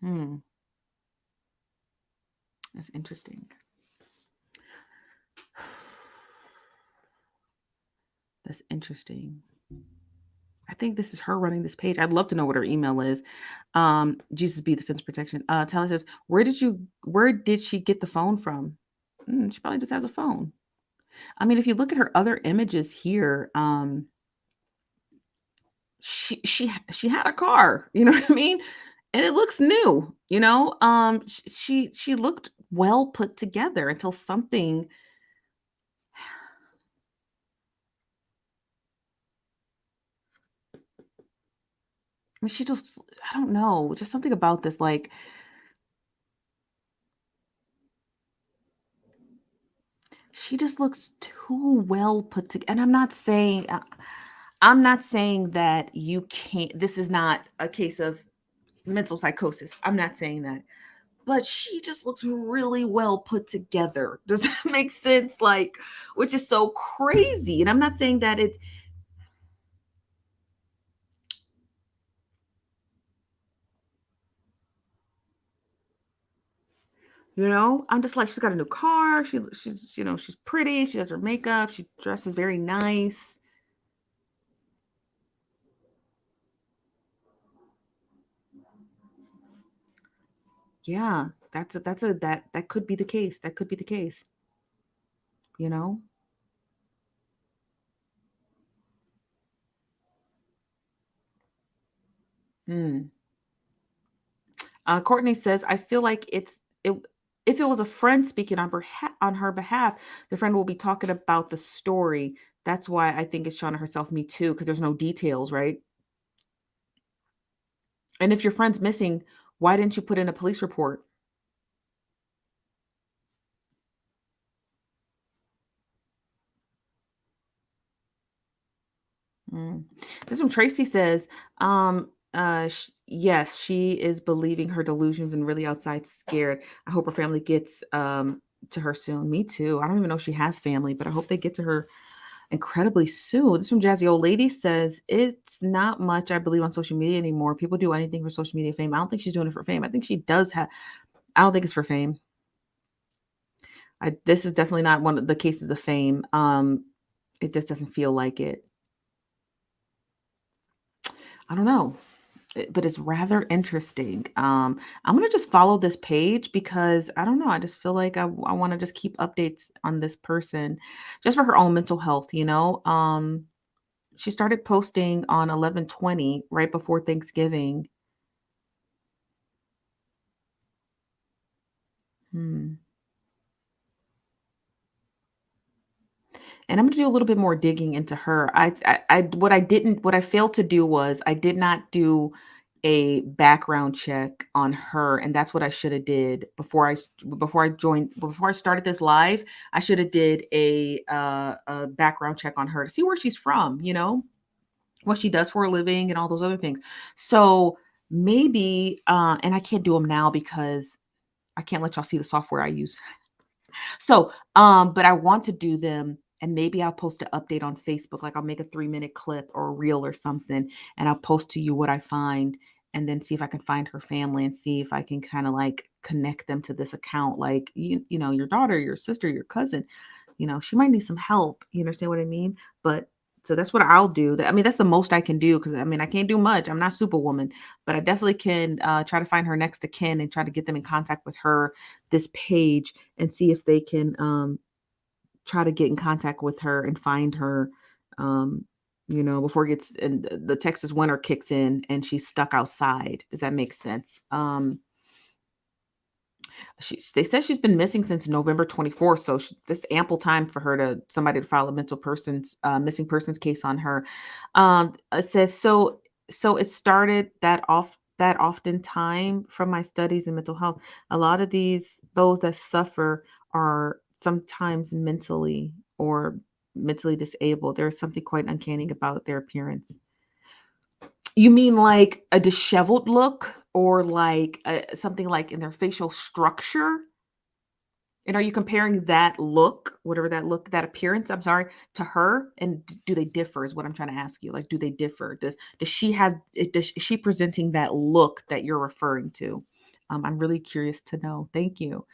Hmm. That's interesting. That's interesting. I think this is her running this page. I'd love to know what her email is. Jesus be the fence protection. Tally says, where did she get the phone from? She probably just has a phone. I mean, if you look at her other images here, she had a car, you know what I mean? And it looks new, you know? She looked well put together until something. I mean, I don't know, just something about this, like, she just looks too well put together. And I'm not saying that you can't, this is not a case of mental psychosis. I'm not saying that. But she just looks really well put together. Does that make sense? Like, which is so crazy. And I'm not saying that I'm just like, she's got a new car. She's pretty. She does her makeup. She dresses very nice. Yeah, that could be the case. That could be the case, you know? Mm. Courtney says, "I feel like it if it was a friend speaking on her behalf, the friend will be talking about the story. That's why I think it's Shauna herself, me too, because there's no details, right? And if your friend's missing, why didn't you put in a police report?" Mm. This one, Tracy says, yes, she is believing her delusions and really outside scared. I hope her family gets to her soon. Me too. I don't even know if she has family, but I hope they get to her incredibly soon. This from Jazzy Old Lady says, it's not much I believe on social media anymore. People do anything for social media fame. I don't think she's doing it for fame. I think she does have, I don't think it's for fame. This is definitely not one of the cases of fame. It just doesn't feel like it. I don't know. But it's rather interesting. I'm gonna just follow this page because I don't know. I just feel like I want to just keep updates on this person, just for her own mental health. She started posting on 11/20 right before Thanksgiving. Hmm. And I'm gonna do a little bit more digging into her. What I failed to do was I did not do a background check on her, and that's what I should have did before I started this live. I should have did a background check on her to see where she's from, what she does for a living, and all those other things. So maybe, and I can't do them now because I can't let y'all see the software I use. So, but I want to do them and maybe I'll post an update on Facebook. Like I'll make a 3-minute clip or a reel or something, and I'll post to you what I find and then see if I can find her family and see if I can kind of like connect them to this account. Like, your daughter, your sister, your cousin, she might need some help. You understand what I mean? But so that's what I'll do. I mean, that's the most I can do because I mean, I can't do much. I'm not Superwoman, but I definitely can try to find her next to kin and try to get them in contact with her, this page, and see if they can try to get in contact with her and find her, um, before it gets and the Texas winter kicks in and she's stuck outside. Does that make sense? They said she's been missing since November 24th, so this ample time for her to somebody to file a missing persons case on her. It says so it started that often time from my studies in mental health. A lot of those that suffer are sometimes mentally disabled. There's something quite uncanny about their appearance. You mean like a disheveled look or like something like in their facial structure? And are you comparing that look, whatever that appearance, I'm sorry, to her? And do they differ is what I'm trying to ask you. Like, do they differ? Is she presenting that look that you're referring to? I'm really curious to know. Thank you.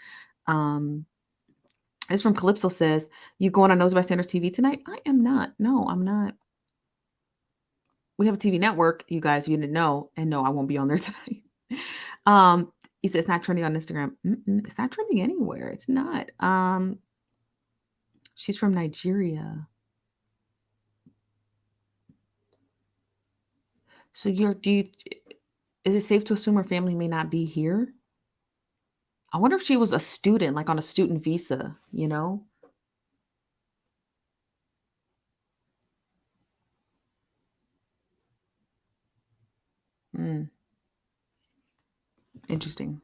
Um, this from Calypso says, "You going on Nose by Standards TV tonight?" I am not. No, I'm not. We have a TV network, you guys, if you didn't know, and no, I won't be on there tonight. Um, he said it's not trending on Instagram. It's not trending anywhere. It's not. She's from Nigeria. So is it safe to assume her family may not be here? I wonder if she was a student, like on a student visa, you know? Mm, interesting.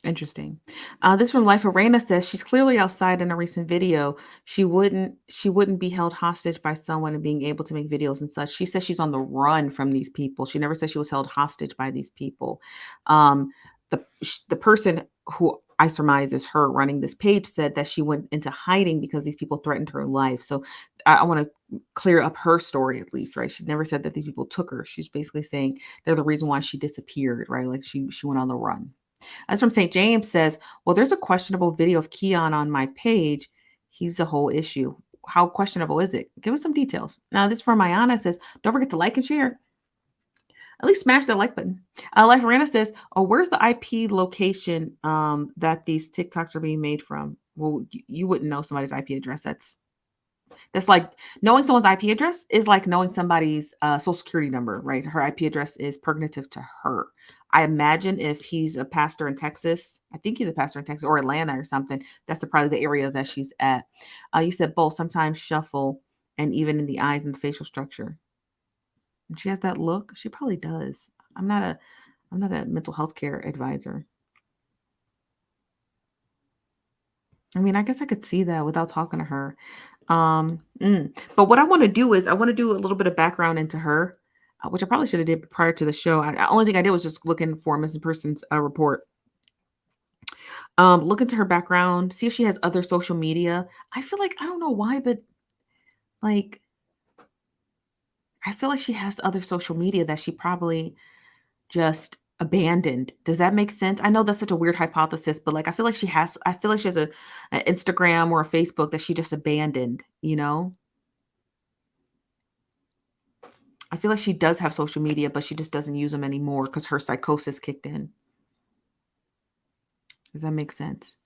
Interesting. This from Life Arena says she's clearly outside in a recent video. She wouldn't be held hostage by someone and being able to make videos and such. She says she's on the run from these people. She never said she was held hostage by these people. Um, the person who I surmise is her running this page said that she went into hiding because these people threatened her life. So I want to clear up her story at least, right? She never said that these people took her. She's basically saying they're the reason why she disappeared, right? Like she went on the run. As from St. James says, well, there's a questionable video of Keon on my page. He's a whole issue. How questionable is it? Give us some details. Now, this from Mayana says, don't forget to like and share. At least smash that like button. Life Rana says, "Oh, where's the IP location that these TikToks are being made from?" Well, you wouldn't know somebody's IP address. That's like knowing someone's IP address is like knowing somebody's social security number, right? Her IP address is pertinent to her. I imagine if he's a pastor in Texas, I think he's a pastor in Texas or Atlanta or something. That's probably the area that she's at. You said both, sometimes shuffle, and even in the eyes and the facial structure. And she has that look. She probably does. I'm not a mental health care advisor. I mean, I guess I could see that without talking to her. But what I want to do is I want to do a little bit of background into her, which I probably should have did prior to the show. Only thing I did was just looking for missing persons report. Look into her background, see if she has other social media. I feel like I don't know why, but like I feel like she has other social media that she probably just abandoned. Does that make sense? I know that's such a weird hypothesis, but like I feel like she has an Instagram or a Facebook that she just abandoned, you know? I feel like she does have social media, but she just doesn't use them anymore because her psychosis kicked in. Does that make sense?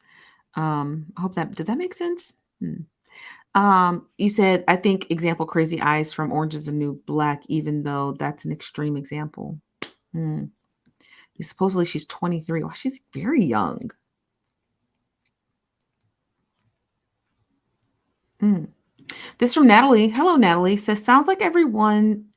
I hope that does that make sense? You said, I think example crazy eyes from Orange is the New Black, even though that's an extreme example. Hmm. Supposedly she's 23. Wow, she's very young. Mm. This from Natalie. Hello, Natalie. Says sounds like everyone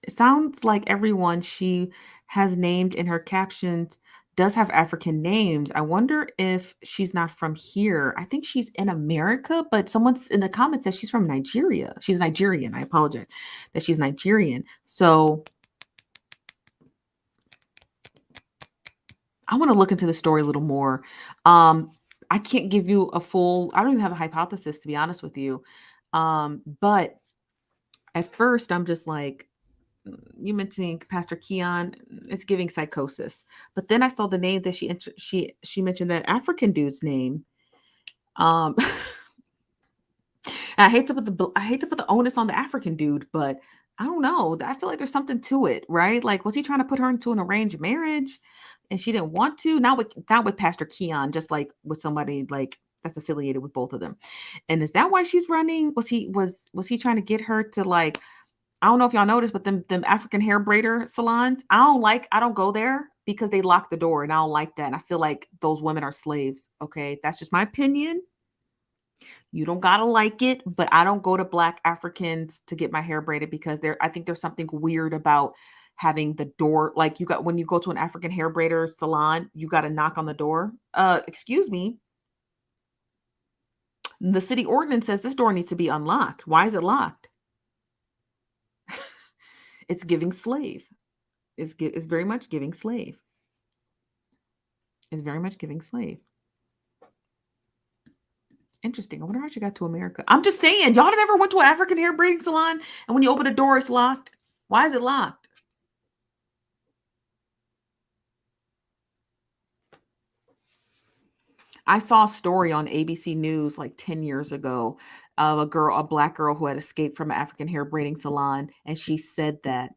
she has named in her captions does have African names. I wonder if she's not from here. I think she's in America, but someone's in the comments says she's from Nigeria. She's Nigerian. I apologize that she's Nigerian. So I want to look into the story a little more. I can't give you I don't even have a hypothesis to be honest with you. But at first I'm just like, you mentioning Pastor Keon, it's giving psychosis. But then I saw the name that she mentioned that African dude's name. And I hate to put the onus on the African dude, but I don't know. I feel like there's something to it, right? Like, was he trying to put her into an arranged marriage, and she didn't want to? Not with Pastor Keon, just like with somebody like that's affiliated with both of them. And is that why she's running? Was he trying to get her to like? I don't know if y'all noticed, but them African hair braider salons, I don't go there because they lock the door, and I don't like that. And I feel like those women are slaves. Okay, that's just my opinion. You don't gotta like it, but I don't go to Black Africans to get my hair braided because I think there's something weird about having the door. Like when you go to an African hair braider salon, you got to knock on the door. Excuse me. The city ordinance says this door needs to be unlocked. Why is it locked? It's giving slave. It's very much giving slave. It's very much giving slave. Interesting. I wonder how she got to America. I'm just saying, y'all never went to an African hair braiding salon, and when you open the door, it's locked. Why is it locked? I saw a story on ABC News like 10 years ago of a Black girl who had escaped from an African hair braiding salon, and she said that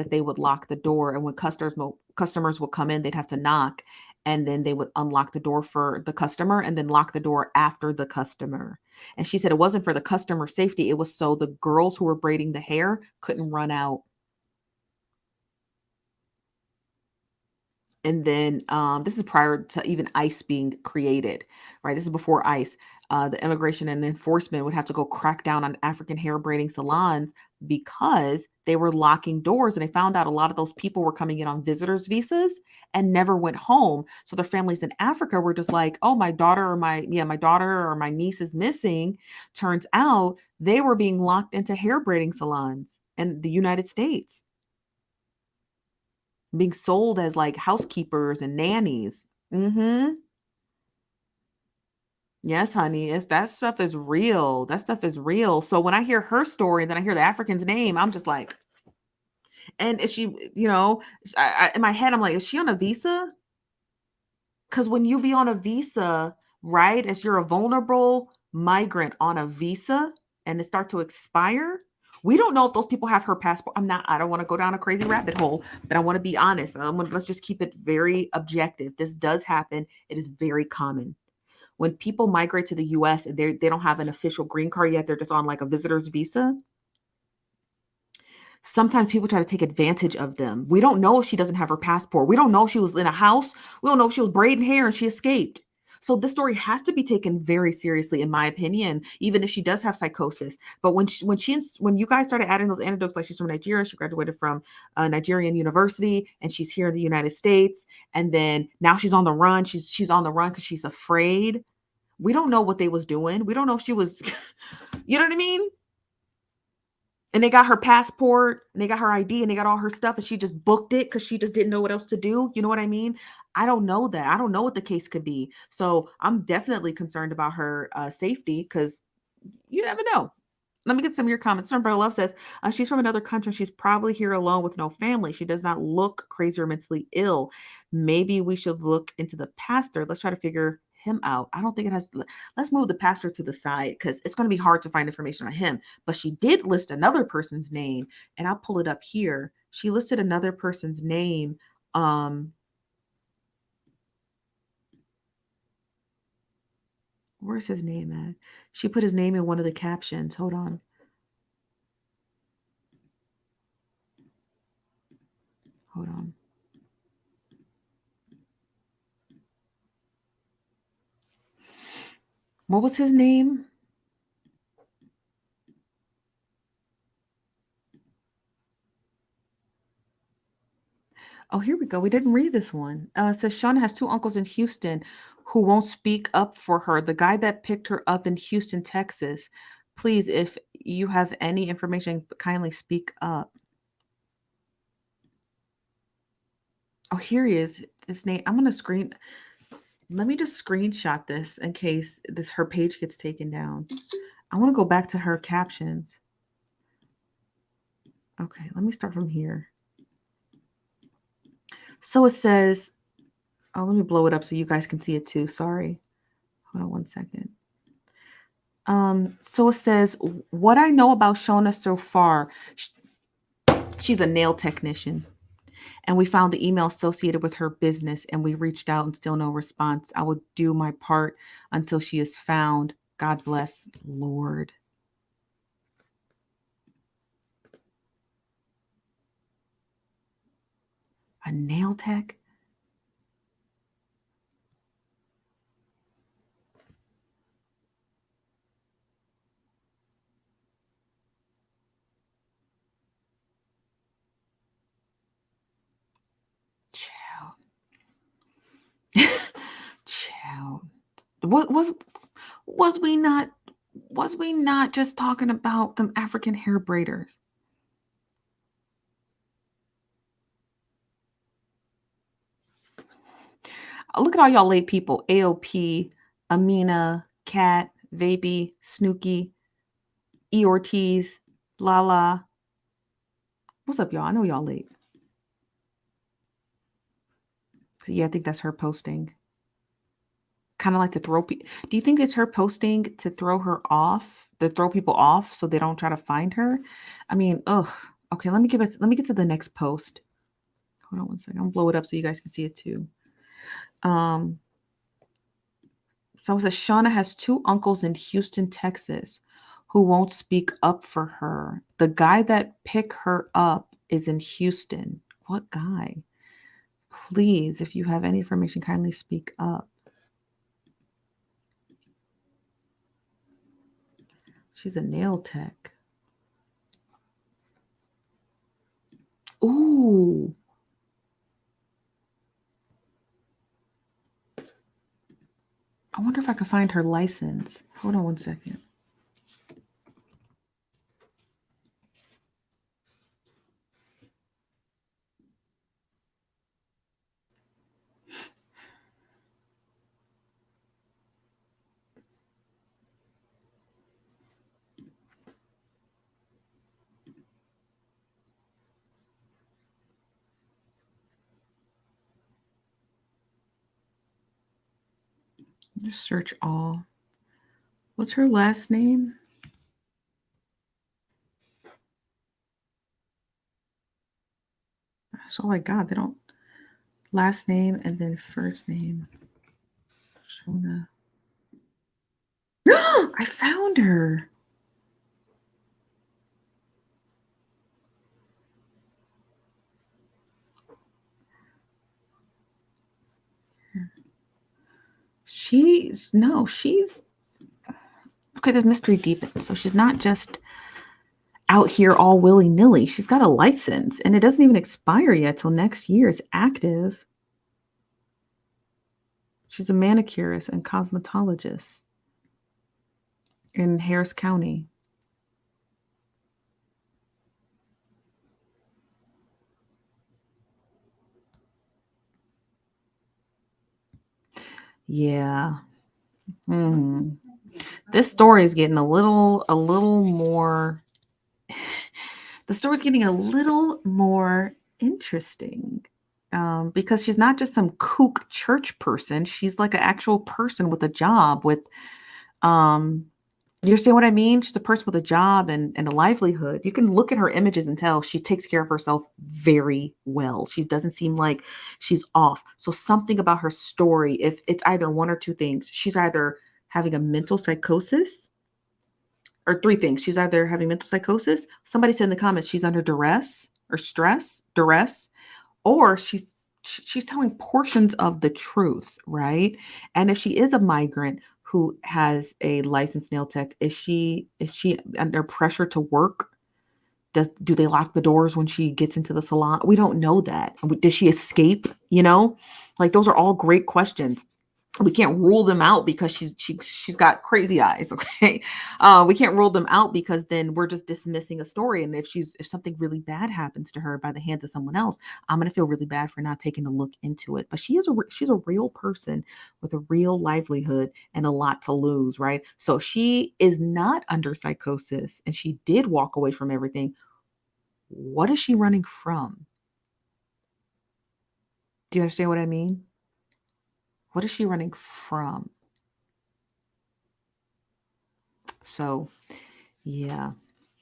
they would lock the door, and when customers would come in, they'd have to knock, and then they would unlock the door for the customer and then lock the door after the customer. And she said it wasn't for the customer safety, it was so the girls who were braiding the hair couldn't run out. And then this is prior to even ICE being created, right? This is before ICE. The immigration and enforcement would have to go crack down on African hair braiding salons because they were locking doors, and they found out a lot of those people were coming in on visitors visas and never went home. So their families in Africa were just like, "Oh, my daughter or my daughter or my niece is missing." Turns out they were being locked into hair braiding salons in the United States, being sold as like housekeepers and nannies. Mhm. Yes, honey. That stuff is real. That stuff is real. So when I hear her story and then I hear the African's name, I'm just like, and if she, in my head, I'm like, is she on a visa? Because when you be on a visa, right, as you're a vulnerable migrant on a visa and it start to expire, We don't know if those people have her passport. I don't want to go down a crazy rabbit hole, but I want to be honest. Let's just keep it very objective. This does happen. It is very common. When people migrate to the US and they don't have an official green card yet, they're just on like a visitor's visa. Sometimes people try to take advantage of them. We don't know if she doesn't have her passport. We don't know if she was in a house. We don't know if she was braiding hair and she escaped. So this story has to be taken very seriously, in my opinion, even if she does have psychosis. But when you guys started adding those anecdotes, like she's from Nigeria, she graduated from a Nigerian university, and she's here in the United States, and then now she's on the run. She's on the run because she's afraid. We don't know what they was doing. We don't know if she was, you know what I mean? And they got her passport and they got her ID and they got all her stuff and she just booked it because she just didn't know what else to do. You know what I mean? I don't know that. I don't know what the case could be. So I'm definitely concerned about her safety because you never know. Let me get some of your comments. Sternberg Love says she's from another country. She's probably here alone with no family. She does not look crazy or mentally ill. Maybe we should look into the pastor. Let's try to figure him out. I don't think it has. Let's move the pastor to the side because it's going to be hard to find information on him. But she did list another person's name, and I'll pull it up here. She listed another person's name. Where's his name at? She put his name in one of the captions. Hold on. Hold on. What was his name? Oh, here we go. We didn't read this one. It says Shona has two uncles in Houston who won't speak up for her. The guy that picked her up in Houston, Texas. Please, if you have any information, kindly speak up. Oh, here he is. His name. I'm gonna screen. Let me just screenshot this in case her page gets taken down. I want to go back to her captions. Okay, let me start from here. So it says, oh, let me blow it up so you guys can see it too. Sorry. Hold on one second. So it says, what I know about Shona so far, she's a nail technician. And we found the email associated with her business and we reached out and still no response. I will do my part until she is found. God bless, Lord. A nail tech? Child. Child. Was we not just talking about them African hair braiders? Look at all y'all late people. AOP, Amina, Kat, Vapey, Snooky, E. Ortiz, Lala. What's up, y'all? I know y'all late. So yeah, I think that's her posting. Kind of like to throw people. Do you think it's her posting to throw her off, to throw people off so they don't try to find her? I mean, ugh. Okay, let me get to the next post. Hold on one second. I'm gonna blow it up so you guys can see it too. So it says Shona has two uncles in Houston, Texas, who won't speak up for her. The guy that picked her up is in Houston. What guy? Please, if you have any information, kindly speak up. She's a nail tech. Ooh. I wonder if I could find her license. Hold on one second. Just search all. What's her last name? That's all I got. They don't last name and then first name. Shona. I found her. She's okay. The mystery deepens. So she's not just out here all willy nilly. She's got a license and it doesn't even expire yet till next year. It's active. She's a manicurist and cosmetologist in Harris County. Yeah. This story is getting a little more. The story's getting a little more interesting. Because she's not just some kook church person. She's like an actual person with a job with, you understand what I mean? She's a person with a job and a livelihood. You can look at her images and tell she takes care of herself very well. She doesn't seem like she's off. So something about her story, if it's either one or two things, she's either having a mental psychosis or three things. She's either having mental psychosis. Somebody said in the comments she's under duress or duress, or she's telling portions of the truth, right? And if she is a migrant who has a licensed nail tech, is she under pressure to work? Do they lock the doors when she gets into the salon? We don't know that. Does she escape? Like those are all great questions. We can't rule them out because she's got crazy eyes. Okay. We can't rule them out because then we're just dismissing a story. And if something really bad happens to her by the hands of someone else, I'm going to feel really bad for not taking a look into it. But she's a real person with a real livelihood and a lot to lose. Right. So she is not under psychosis and she did walk away from everything. What is she running from? Do you understand what I mean? What is she running from? So, yeah.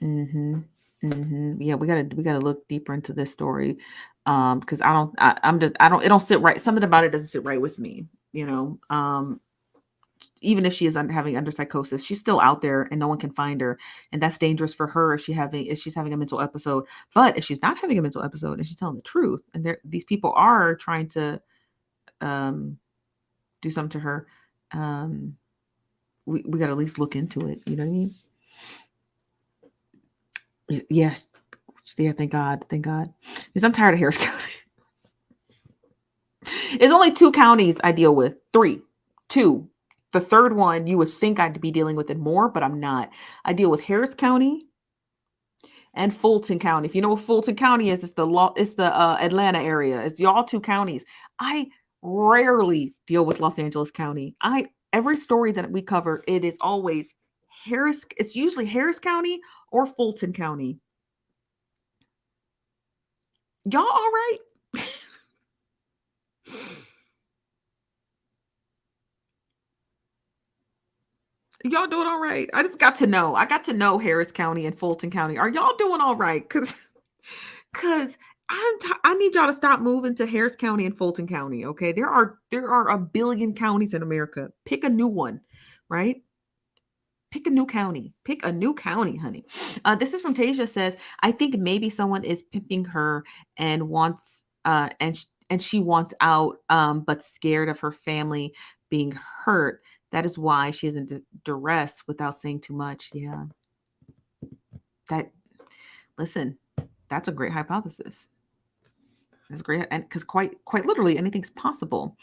Yeah, we gotta look deeper into this story. Because it don't sit right. Something about it doesn't sit right with me, even if she is having under psychosis, she's still out there and no one can find her. And that's dangerous for her if she's having a mental episode. But if she's not having a mental episode and she's telling the truth, and these people are trying to do something to her, we got to at least look into it. You know what I mean? Yes. Yeah. Thank God. Because I'm tired of Harris County. It's only 2 counties I deal with. 3, 2. The third one, you would think I'd be dealing with it more, but I'm not. I deal with Harris County and Fulton County. If you know what Fulton County is, it's the Atlanta area. It's y'all 2 counties. I rarely deal with Los Angeles County. Every story that we cover, it is always Harris. It's usually Harris County or Fulton County. Y'all all right? Y'all doing all right? I got to know Harris County and Fulton County. Are y'all doing all right? Because I need y'all to stop moving to Harris County and Fulton County. Okay, there are a billion counties in America. Pick a new one, right? Pick a new county, honey. This is from Tasia. Says, I think maybe someone is pimping her and wants and she wants out, but scared of her family being hurt. That is why she is in duress without saying too much. Yeah. Listen, that's a great hypothesis. That's great. And because quite literally anything's possible.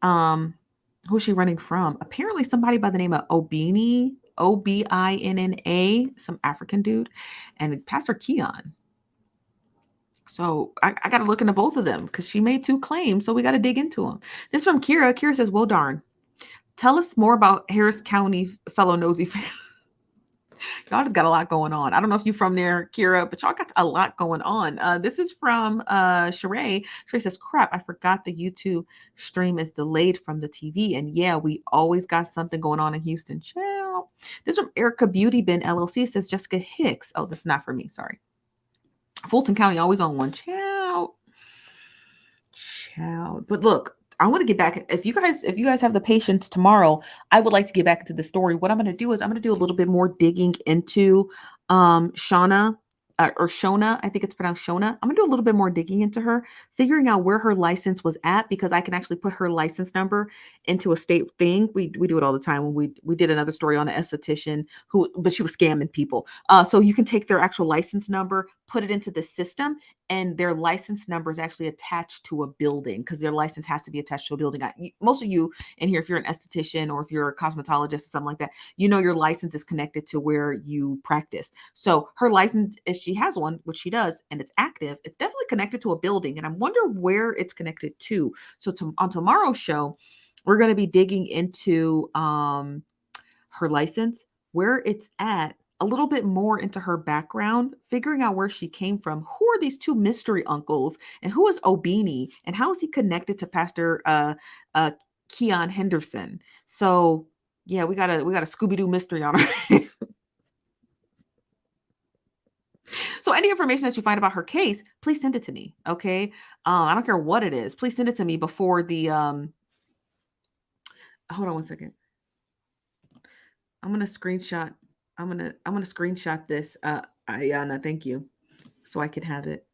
Who's she running from? Apparently somebody by the name of Obinna, Obinna, some African dude, and Pastor Keon. So I got to look into both of them because she made 2 claims. So we got to dig into them. This is from Kira. Kira says, well, darn. Tell us more about Harris County, fellow nosy fan. Y'all just got a lot going on. I don't know if you're from there, Kira, but y'all got a lot going on. This is from Sheree. Sheree says, crap, I forgot the YouTube stream is delayed from the TV. And yeah, we always got something going on in Houston. Chill. This is from Erica Beauty Bin LLC. Says Jessica Hicks. Oh, this is not for me. Sorry. Fulton County always on one. Chill. Child. But look, I want to get back. If you guys have the patience tomorrow, I would like to get back into the story. What I'm going to do is I'm going to do a little bit more digging into Shauna or Shona. I think it's pronounced Shona. I'm going to do a little bit more digging into her, figuring out where her license was at because I can actually put her license number into a state thing. We do it all the time when we did another story on an esthetician but she was scamming people. So you can take their actual license number, put it into the system, and their license number is actually attached to a building because their license has to be attached to a building. Most of you in here, if you're an esthetician or if you're a cosmetologist or something like that, you know your license is connected to where you practice. So her license, if she has one, which she does, and it's active, it's definitely connected to a building. And I wonder where it's connected to. So on tomorrow's show, we're going to be digging into her license, where it's at, a little bit more into her background, figuring out where she came from. Who are these two mystery uncles, and who is Obini, and how is he connected to Pastor Keon Henderson? So yeah, we got a Scooby Doo mystery on our hands. So any information that you find about her case, please send it to me. Okay, I don't care what it is. Please send it to me before the Hold on one second. I'm gonna screenshot. I'm gonna screenshot this, Ayana. Thank you, so I can have it.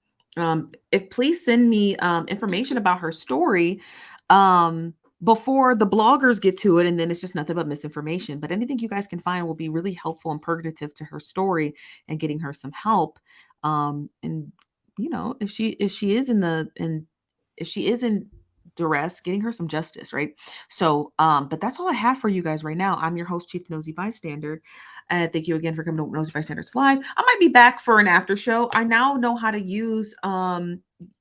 If please send me information about her story before the bloggers get to it, and then it's just nothing but misinformation. But anything you guys can find will be really helpful and pertinent to her story and getting her some help. And if she is in the and if she is in duress, getting her some justice, right? So, but that's all I have for you guys right now. I'm your host, Chief Nosy Bystander. Thank you again for coming to Nosy Bystanders Live. I might be back for an after show. I now know how to use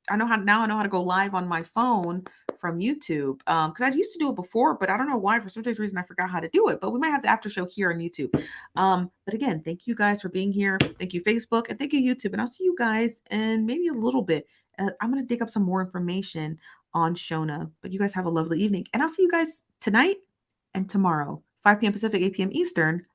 I know how to go live on my phone from YouTube. Because I used to do it before, but I don't know why. For some reason I forgot how to do it. But we might have the after show here on YouTube. But again, thank you guys for being here. Thank you, Facebook, and thank you, YouTube. And I'll see you guys in maybe a little bit. I'm gonna dig up some more information on Shona. But you guys have a lovely evening. And I'll see you guys tonight and tomorrow, 5 p.m. Pacific, 8 p.m. Eastern,